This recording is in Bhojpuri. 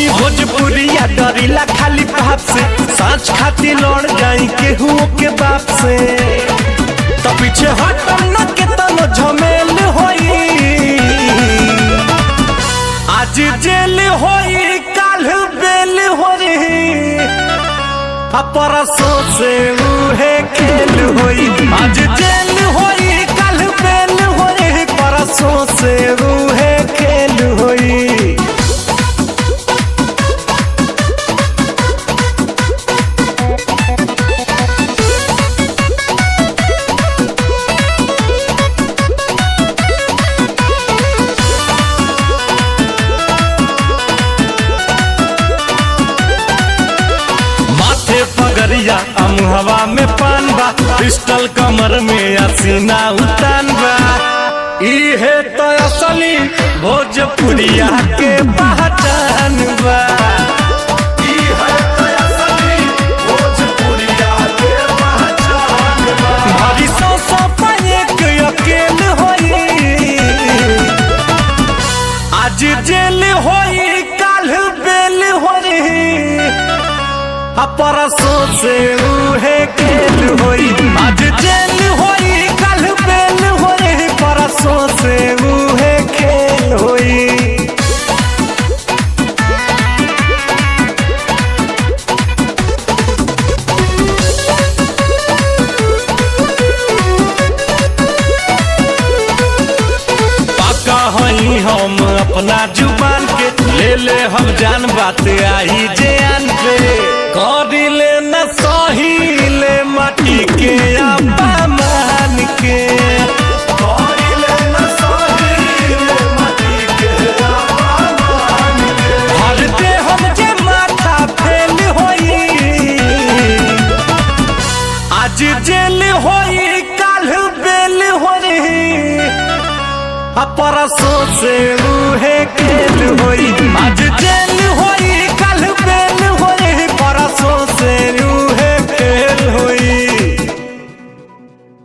हई भोजपुरिया डरिला खाली बाप से, सांच खाती लड़ जाई केहू के बाप से। तो पीछे हटम न के तनो झमेल होई, आज जेल होई काल बेल होई, परसों से उहे खेल होई। आज जेल होई काल बेल होई, परसों से उहे खेल होई। पगरिया अमुहवा में पान बा, पिस्टल कमर में असीना उतान बा। इहे तो असली भोजपुरिया के पहचान बा। इहे तो असली भोजपुरिया के पहचान बा। भारी सौ पाएक अकेल होई, आज जेल होई काल बेल होई, परसों से उहे खेल होई। आज जेल होई काल बेल होई, परसों से उहे खेल होई। पाका हई हम अपना जुबान के, ले हम जान बात आई जान पे। करिले न सहीले माटी के अपमान के, करिले न सहीले माटी के अपमान के। हरते हम जे माथा फेल होई, आज जेल होई काल बेल होई, परसों से उहे खेल होई। आज जेल होई